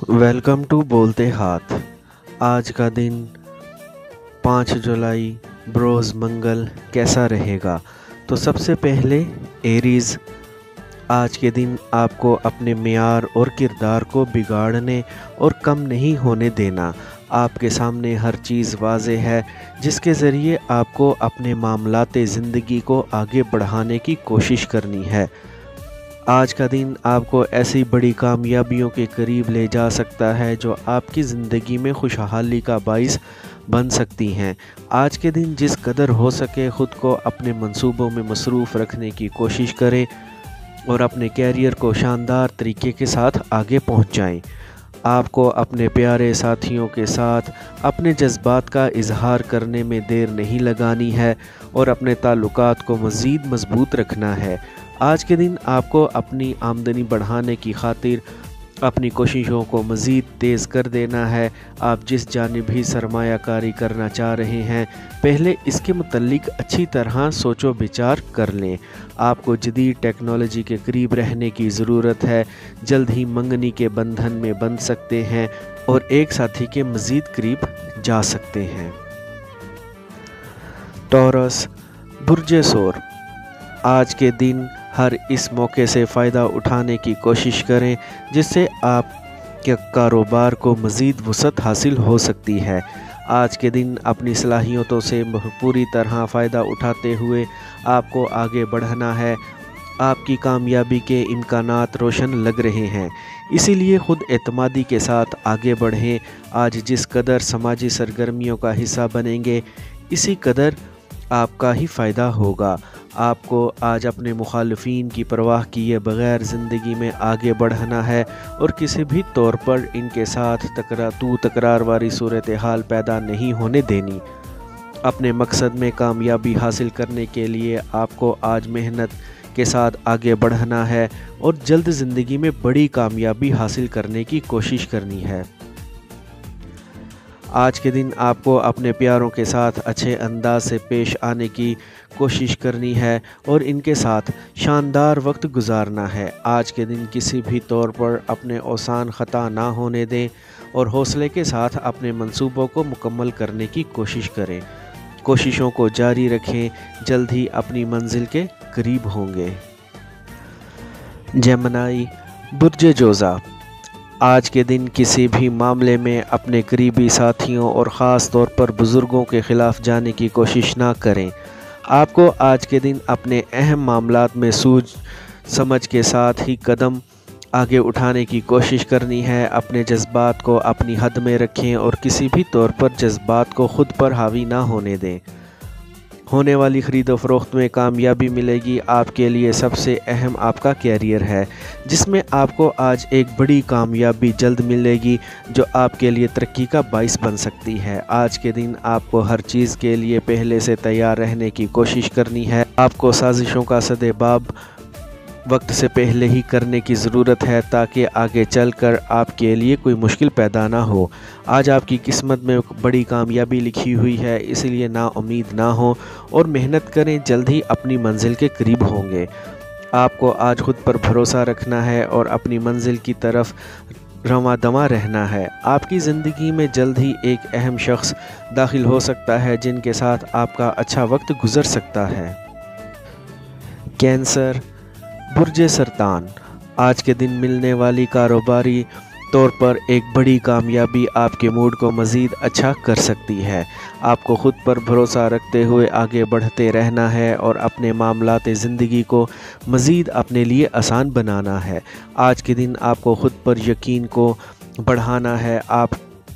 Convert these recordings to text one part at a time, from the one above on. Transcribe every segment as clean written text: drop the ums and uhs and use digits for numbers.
Welcome to बोलते हाथ। आज का दिन 5 जुलाई बरोज़ मंगल कैसा रहेगा? तो सबसे पहले एरीज़, आज के दिन आपको अपने मियार और किरदार को बिगाड़ने और कम नहीं होने देना। आपके सामने हर चीज़ वाज़े है जिसके ज़रिए आपको अपने मामलाते ज़िंदगी को आगे बढ़ाने की कोशिश करनी है। आज का दिन आपको ऐसी बड़ी कामयाबियों के करीब ले जा सकता है जो आपकी ज़िंदगी में खुशहाली का बाइस बन सकती हैं। आज के दिन जिस कदर हो सके ख़ुद को अपने मंसूबों में मसरूफ़ रखने की कोशिश करें और अपने कैरियर को शानदार तरीके के साथ आगे पहुंचाएं। आपको अपने प्यारे साथियों के साथ अपने जज्बात का इजहार करने में देर नहीं लगानी है और अपने ताल्लुकात को मज़ीद मजबूत रखना है। आज के दिन आपको अपनी आमदनी बढ़ाने की खातिर अपनी कोशिशों को मज़ीद तेज़ कर देना है। आप जिस जानिब भी सरमायाकारी करना चाह रहे हैं, पहले इसके मुतल्लिक अच्छी तरह सोचो विचार कर लें। आपको जदीद टेक्नोलॉजी के करीब रहने की ज़रूरत है। जल्द ही मंगनी के बंधन में बंध सकते हैं और एक साथी के मज़ीद करीब जा सकते हैं। टॉरस, बुर्ज सोर, आज के दिन हर इस मौके से फ़ायदा उठाने की कोशिश करें जिससे आपके कारोबार को मज़ीद वसअत हासिल हो सकती है। आज के दिन अपनी सलाहियतों से पूरी तरह फ़ायदा उठाते हुए आपको आगे बढ़ना है। आपकी कामयाबी के इम्कानात रोशन लग रहे हैं, इसीलिए ख़ुद एतमादी के साथ आगे बढ़ें। आज जिस कदर समाजी सरगर्मियों का हिस्सा बनेंगे, इसी कदर आपका ही फ़ायदा होगा। आपको आज अपने मुखालिफिन की परवाह किए बग़ैर ज़िंदगी में आगे बढ़ना है और किसी भी तौर पर इनके साथ तकरार वाली सूरत हाल पैदा नहीं होने देनी। अपने मकसद में कामयाबी हासिल करने के लिए आपको आज मेहनत के साथ आगे बढ़ना है और जल्द ज़िंदगी में बड़ी कामयाबी हासिल करने की कोशिश करनी है। आज के दिन आपको अपने प्यारों के साथ अच्छे अंदाज से पेश आने की कोशिश करनी है और इनके साथ शानदार वक्त गुजारना है। आज के दिन किसी भी तौर पर अपने औसान ख़ता ना होने दें और हौसले के साथ अपने मंसूबों को मुकम्मल करने की कोशिश करें। कोशिशों को जारी रखें, जल्द ही अपनी मंजिल के करीब होंगे। जेमिनी, बुर्ज जोज़ा, आज के दिन किसी भी मामले में अपने करीबी साथियों और ख़ास तौर पर बुज़ुर्गों के ख़िलाफ़ जाने की कोशिश ना करें। आपको आज के दिन अपने अहम मामलात में सूझ समझ के साथ ही कदम आगे उठाने की कोशिश करनी है। अपने जज्बात को अपनी हद में रखें और किसी भी तौर पर जज्बात को ख़ुद पर हावी ना होने दें। होने वाली ख़रीद व फ़रोख्त में कामयाबी मिलेगी। आपके लिए सबसे अहम आपका कैरियर है, जिसमें आपको आज एक बड़ी कामयाबी जल्द मिलेगी जो आपके लिए तरक्की का बाइस बन सकती है। आज के दिन आपको हर चीज़ के लिए पहले से तैयार रहने की कोशिश करनी है। आपको साजिशों का सदेबाब वक्त से पहले ही करने की ज़रूरत है ताकि आगे चलकर आपके लिए कोई मुश्किल पैदा ना हो। आज आपकी किस्मत में बड़ी कामयाबी लिखी हुई है, इसलिए ना उम्मीद ना हो और मेहनत करें, जल्द ही अपनी मंजिल के करीब होंगे। आपको आज ख़ुद पर भरोसा रखना है और अपनी मंजिल की तरफ रवां दवा रहना है। आपकी ज़िंदगी में जल्द ही एक अहम शख्स दाखिल हो सकता है जिनके साथ आपका अच्छा वक्त गुज़र सकता है। कैंसर, बुर्ज सरतान, आज के दिन मिलने वाली कारोबारी तौर पर एक बड़ी कामयाबी आपके मूड को मज़ीद अच्छा कर सकती है। आपको ख़ुद पर भरोसा रखते हुए आगे बढ़ते रहना है और अपने मामलाते ज़िंदगी को मज़ीद अपने लिए आसान बनाना है। आज के दिन आपको ख़ुद पर यकीन को बढ़ाना है।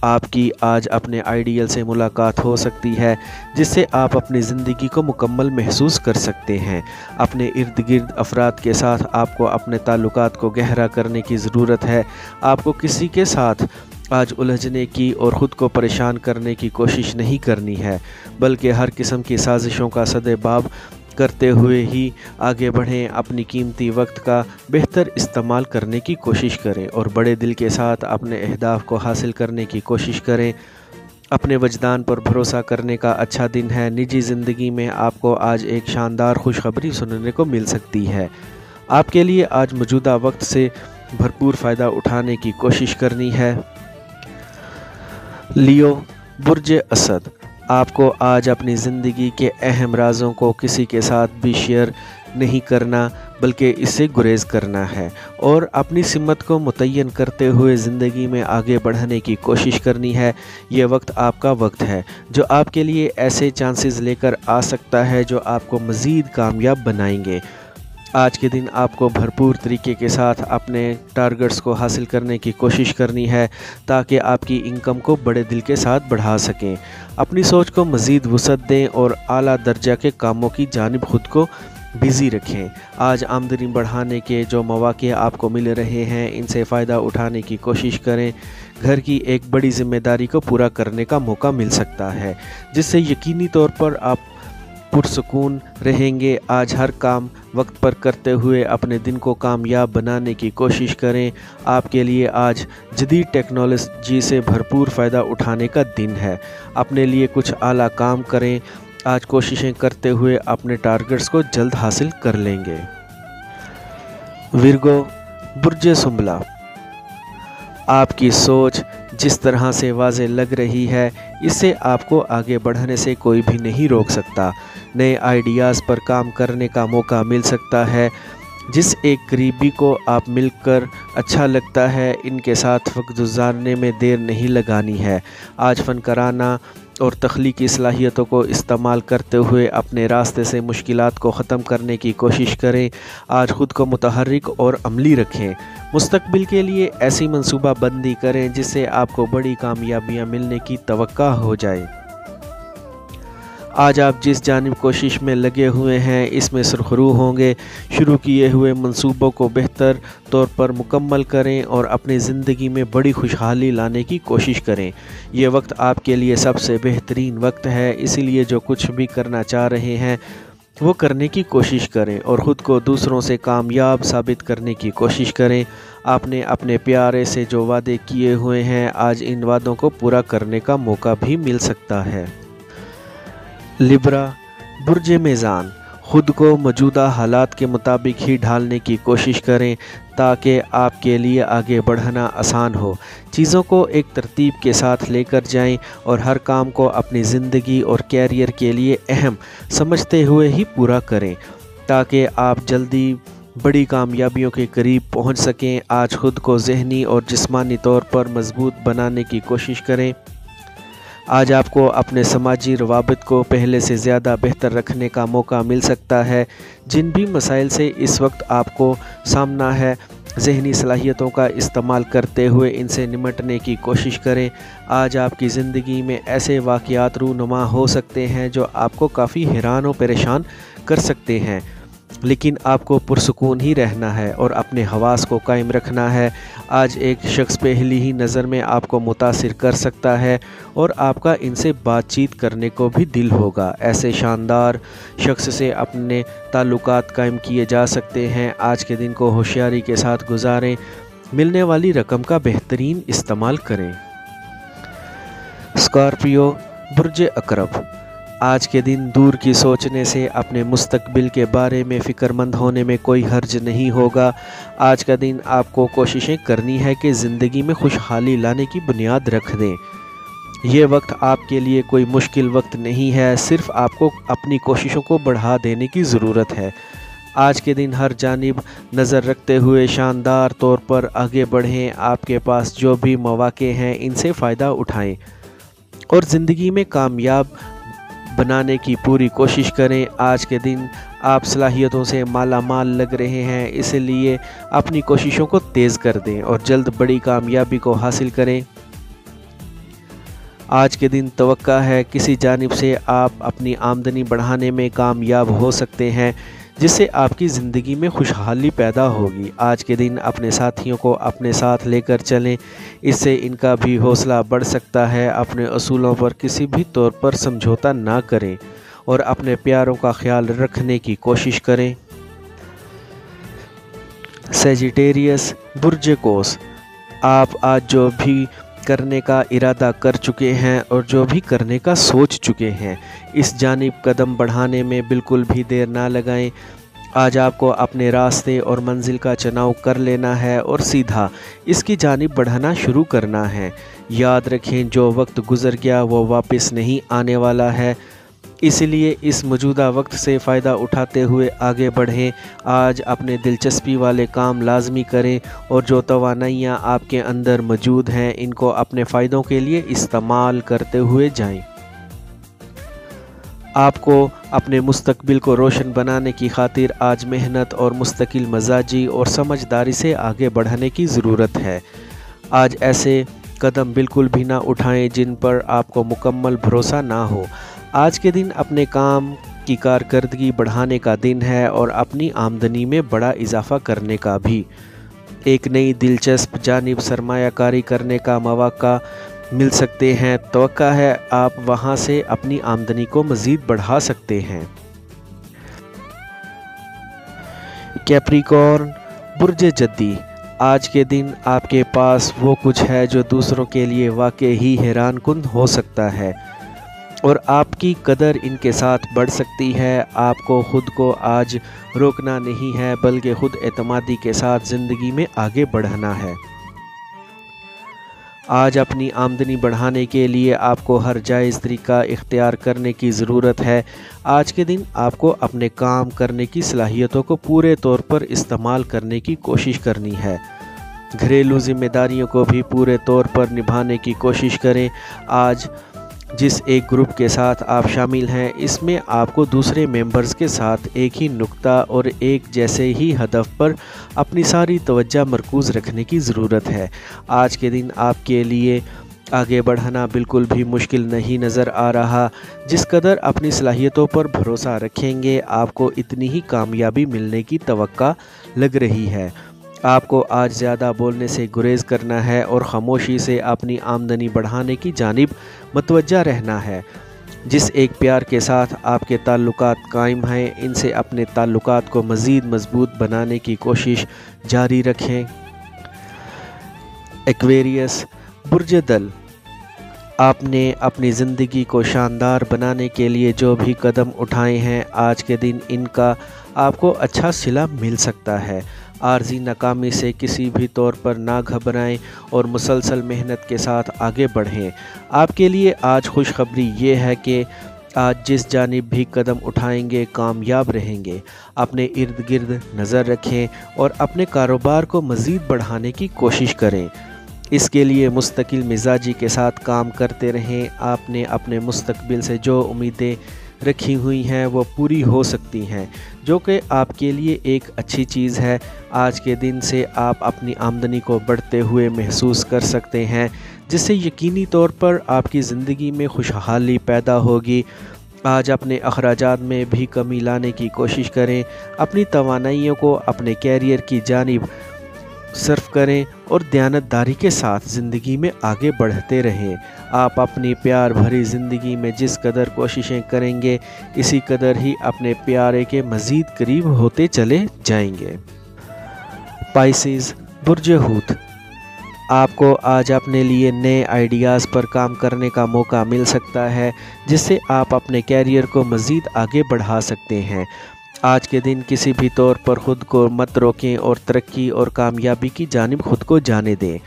आपकी आज अपने आइडियल से मुलाकात हो सकती है जिससे आप अपनी ज़िंदगी को मुकम्मल महसूस कर सकते हैं। अपने इर्द गिर्द अफराद के साथ आपको अपने ताल्लुकात को गहरा करने की ज़रूरत है। आपको किसी के साथ आज उलझने की और ख़ुद को परेशान करने की कोशिश नहीं करनी है, बल्कि हर किस्म की साजिशों का सदेबाब करते हुए ही आगे बढ़ें। अपनी कीमती वक्त का बेहतर इस्तेमाल करने की कोशिश करें और बड़े दिल के साथ अपने अहदाफ को हासिल करने की कोशिश करें। अपने वजदान पर भरोसा करने का अच्छा दिन है। निजी ज़िंदगी में आपको आज एक शानदार खुशखबरी सुनने को मिल सकती है। आपके लिए आज मौजूदा वक्त से भरपूर फ़ायदा उठाने की कोशिश करनी है। लियो बुर्ज असद, आपको आज अपनी ज़िंदगी के अहम राज़ों को किसी के साथ भी शेयर नहीं करना, बल्कि इससे गुरेज करना है और अपनी सिमत को मुतय्यन करते हुए ज़िंदगी में आगे बढ़ने की कोशिश करनी है। ये वक्त आपका वक्त है जो आपके लिए ऐसे चांसेस लेकर आ सकता है जो आपको मज़ीद कामयाब बनाएंगे। आज के दिन आपको भरपूर तरीके के साथ अपने टारगेट्स को हासिल करने की कोशिश करनी है ताकि आपकी इनकम को बड़े दिल के साथ बढ़ा सकें। अपनी सोच को मज़ीद वुसअत दें और आला दर्जा के कामों की जानिब खुद को बिज़ी रखें। आज आमदनी बढ़ाने के जो मौक़े आपको मिल रहे हैं, इनसे फ़ायदा उठाने की कोशिश करें। घर की एक बड़ी ज़िम्मेदारी को पूरा करने का मौका मिल सकता है जिससे यकीनी तौर पर आप पुरसुकून रहेंगे। आज हर काम वक्त पर करते हुए अपने दिन को कामयाब बनाने की कोशिश करें। आपके लिए आज जदीद टेक्नोलॉजी से भरपूर फ़ायदा उठाने का दिन है। अपने लिए कुछ आला काम करें। आज कोशिशें करते हुए अपने टारगेट्स को जल्द हासिल कर लेंगे। विर्गो बुर्ज सुंबला, आपकी सोच जिस तरह से वाज़े लग रही है, इससे आपको आगे बढ़ने से कोई भी नहीं रोक सकता। नए आइडियाज़ पर काम करने का मौका मिल सकता है। जिस एक करीबी को आप मिलकर अच्छा लगता है, इनके साथ वक्त गुजारने में देर नहीं लगानी है। आज फ़नकाराना और तख्लीकी सलाहियतों को इस्तेमाल करते हुए अपने रास्ते से मुश्किलात को ख़त्म करने की कोशिश करें। आज ख़ुद को मुतहर्रिक और अमली रखें। मुस्तक़बिल के लिए ऐसी मंसूबा बंदी करें जिससे आपको बड़ी कामयाबियाँ मिलने की तवक्का हो जाए। आज आप जिस जानिब कोशिश में लगे हुए हैं, इसमें सुरखरू होंगे। शुरू किए हुए मंसूबों को बेहतर तौर पर मुकम्मल करें और अपनी ज़िंदगी में बड़ी खुशहाली लाने की कोशिश करें। ये वक्त आपके लिए सबसे बेहतरीन वक्त है, इसीलिए जो कुछ भी करना चाह रहे हैं वो करने की कोशिश करें और ख़ुद को दूसरों से कामयाब साबित करने की कोशिश करें। आपने अपने प्यारे से जो वादे किए हुए हैं, आज इन वादों को पूरा करने का मौका भी मिल सकता है। लिब्रा बुर्ज मीज़ान, ख़ुद को मौजूदा हालात के मुताबिक ही ढालने की कोशिश करें ताकि आपके लिए आगे बढ़ना आसान हो। चीज़ों को एक तरतीब के साथ लेकर जाएं और हर काम को अपनी ज़िंदगी और कैरियर के लिए अहम समझते हुए ही पूरा करें ताकि आप जल्दी बड़ी कामयाबियों के करीब पहुंच सकें। आज ख़ुद को ज़हनी और जिस्मानी तौर पर मजबूत बनाने की कोशिश करें। आज आपको अपने समाजी रवाबित को पहले से ज़्यादा बेहतर रखने का मौका मिल सकता है। जिन भी मसाइल से इस वक्त आपको सामना है, ज़हनी सलाहियतों का इस्तेमाल करते हुए इनसे निमटने की कोशिश करें। आज आपकी ज़िंदगी में ऐसे वाक़यात रूनुमा हो सकते हैं जो आपको काफ़ी हैरान और परेशान कर सकते हैं, लेकिन आपको पुरसुकून ही रहना है और अपने हवास को कायम रखना है। आज एक शख्स पहली ही नज़र में आपको मुतासिर कर सकता है और आपका इनसे बातचीत करने को भी दिल होगा। ऐसे शानदार शख्स से अपने ताल्लुकात कायम किए जा सकते हैं। आज के दिन को होशियारी के साथ गुजारें। मिलने वाली रकम का बेहतरीन इस्तेमाल करें। स्कॉर्पियो बुर्ज अकरब, आज के दिन दूर की सोचने से अपने मुस्तकबिल के बारे में फ़िक्रमंद होने में कोई हर्ज नहीं होगा। आज का दिन आपको कोशिशें करनी है कि ज़िंदगी में खुशहाली लाने की बुनियाद रख दें। ये वक्त आपके लिए कोई मुश्किल वक्त नहीं है, सिर्फ़ आपको अपनी कोशिशों को बढ़ा देने की ज़रूरत है। आज के दिन हर जानिब नज़र रखते हुए शानदार तौर पर आगे बढ़ें। आपके पास जो भी मौक़े हैं, इनसे फ़ायदा उठाएं और ज़िंदगी में कामयाब बनाने की पूरी कोशिश करें। आज के दिन आप सलाहियतों से माला माल लग रहे हैं, इसलिए अपनी कोशिशों को तेज़ कर दें और जल्द बड़ी कामयाबी को हासिल करें। आज के दिन तवक्का है किसी जानिब से आप अपनी आमदनी बढ़ाने में कामयाब हो सकते हैं, जिससे आपकी ज़िंदगी में खुशहाली पैदा होगी। आज के दिन अपने साथियों को अपने साथ लेकर चलें, इससे इनका भी हौसला बढ़ सकता है। अपने असूलों पर किसी भी तौर पर समझौता ना करें और अपने प्यारों का ख्याल रखने की कोशिश करें। सेजिटेरियस बुर्ज कोस, आप आज जो भी करने का इरादा कर चुके हैं और जो भी करने का सोच चुके हैं, इस जानिब कदम बढ़ाने में बिल्कुल भी देर ना लगाएं। आज आपको अपने रास्ते और मंजिल का चुनाव कर लेना है और सीधा इसकी जानिब बढ़ाना शुरू करना है। याद रखें, जो वक्त गुजर गया वो वापस नहीं आने वाला है, इसलिए इस मौजूदा वक्त से फ़ायदा उठाते हुए आगे बढ़ें। आज अपने दिलचस्पी वाले काम लाजमी करें और जो तवानाइयाँ आपके अंदर मौजूद हैं इनको अपने फ़ायदों के लिए इस्तेमाल करते हुए जाएं। आपको अपने मुस्तकबिल को रोशन बनाने की खातिर आज मेहनत और मुस्तकिल मजाजी और समझदारी से आगे बढ़ने की ज़रूरत है। आज ऐसे कदम बिल्कुल भी ना उठाएं जिन पर आपको मुकम्मल भरोसा ना हो। आज के दिन अपने काम की कारकर्दगी बढ़ाने का दिन है और अपनी आमदनी में बड़ा इजाफ़ा करने का भी। एक नई दिलचस्प जानिब सरमायाकारी करने का मौका मिल सकते हैं। तवक्का है आप वहां से अपनी आमदनी को मज़ीद बढ़ा सकते हैं। कैप्रिकॉर्न बुर्ज जद्दी, आज के दिन आपके पास वो कुछ है जो दूसरों के लिए वाकई ही हैरान कुन हो सकता है और आपकी कदर इनके साथ बढ़ सकती है। आपको ख़ुद को आज रोकना नहीं है बल्कि ख़ुद एतमादी के साथ ज़िंदगी में आगे बढ़ना है। आज अपनी आमदनी बढ़ाने के लिए आपको हर जायज़ तरीका इख्तियार करने की ज़रूरत है। आज के दिन आपको अपने काम करने की सलाहियतों को पूरे तौर पर इस्तेमाल करने की कोशिश करनी है। घरेलू ज़िम्मेदारियों को भी पूरे तौर पर निभाने की कोशिश करें। आज जिस एक ग्रुप के साथ आप शामिल हैं इसमें आपको दूसरे मेंबर्स के साथ एक ही नुक्ता और एक जैसे ही हदफ पर अपनी सारी तवज्जो मरकूज़ रखने की ज़रूरत है। आज के दिन आपके लिए आगे बढ़ना बिल्कुल भी मुश्किल नहीं नज़र आ रहा। जिस कदर अपनी सलाहियतों पर भरोसा रखेंगे आपको इतनी ही कामयाबी मिलने की तवक्का लग रही है। आपको आज ज़्यादा बोलने से गुरेज करना है और ख़ामोशी से अपनी आमदनी बढ़ाने की जानिब मतवज्जा रहना है। जिस एक प्यार के साथ आपके ताल्लुकात कायम हैं इनसे अपने ताल्लुकात को मज़ीद मजबूत बनाने की कोशिश जारी रखें। एक्वेरियस बुर्ज दल, आपने अपनी ज़िंदगी को शानदार बनाने के लिए जो भी कदम उठाए हैं आज के दिन इनका आपको अच्छा सिला मिल सकता है। आर्जी नाकामी से किसी भी तौर पर ना घबराएं और मुसलसल मेहनत के साथ आगे बढ़ें। आपके लिए आज खुशखबरी ये है कि आज जिस जानिब भी कदम उठाएंगे कामयाब रहेंगे। अपने इर्द गिर्द नज़र रखें और अपने कारोबार को मज़ीद बढ़ाने की कोशिश करें। इसके लिए मुस्तकिल मिजाजी के साथ काम करते रहें। आपने अपने मुस्तकबिल से जो उम्मीदें रखी हुई हैं वो पूरी हो सकती हैं, जो कि आपके लिए एक अच्छी चीज़ है। आज के दिन से आप अपनी आमदनी को बढ़ते हुए महसूस कर सकते हैं, जिससे यकीनी तौर पर आपकी ज़िंदगी में खुशहाली पैदा होगी। आज अपने अखराजात में भी कमी लाने की कोशिश करें। अपनी तवानाइयों को अपने कैरियर की जानिब सर्फ करें और दयानतदारी के साथ ज़िंदगी में आगे बढ़ते रहें। आप अपनी प्यार भरी ज़िंदगी में जिस कदर कोशिशें करेंगे इसी कदर ही अपने प्यारे के मज़ीद करीब होते चले जाएंगे। पाइसेस बुर्ज हूत, आपको आज अपने लिए नए आइडियाज़ पर काम करने का मौका मिल सकता है जिससे आप अपने कैरियर को मज़ीद आगे बढ़ा सकते हैं। आज के दिन किसी भी तौर पर ख़ुद को मत रोकें और तरक्की और कामयाबी की जानिब ख़ुद को जाने दें।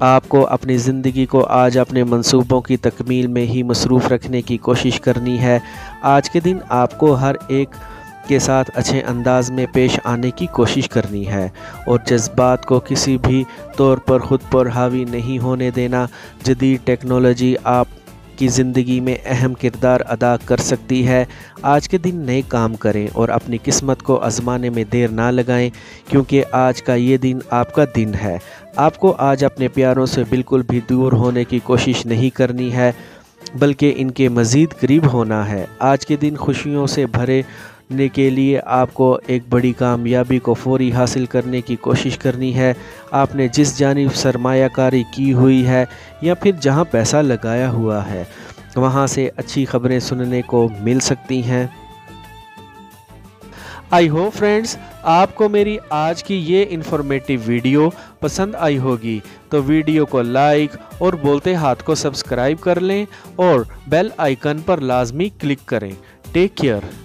आपको अपनी ज़िंदगी को आज अपने मंसूबों की तकमील में ही मसरूफ़ रखने की कोशिश करनी है। आज के दिन आपको हर एक के साथ अच्छे अंदाज में पेश आने की कोशिश करनी है और जज्बात को किसी भी तौर पर ख़ुद पर हावी नहीं होने देना। जदीद टेक्नोलॉजी आप की ज़िंदगी में अहम किरदार अदा कर सकती है। आज के दिन नए काम करें और अपनी किस्मत को आजमाने में देर ना लगाएं, क्योंकि आज का ये दिन आपका दिन है। आपको आज अपने प्यारों से बिल्कुल भी दूर होने की कोशिश नहीं करनी है, बल्कि इनके मज़ीद करीब होना है। आज के दिन खुशियों से भरे ने के लिए आपको एक बड़ी कामयाबी को फौरी हासिल करने की कोशिश करनी है। आपने जिस जानिब सरमायाकारी की हुई है या फिर जहां पैसा लगाया हुआ है वहां से अच्छी खबरें सुनने को मिल सकती हैं। आई होप फ्रेंड्स आपको मेरी आज की ये इन्फॉर्मेटिव वीडियो पसंद आई होगी, तो वीडियो को लाइक और बोलते हाथ को सब्सक्राइब कर लें और बेल आइकन पर लाजमी क्लिक करें। Take care.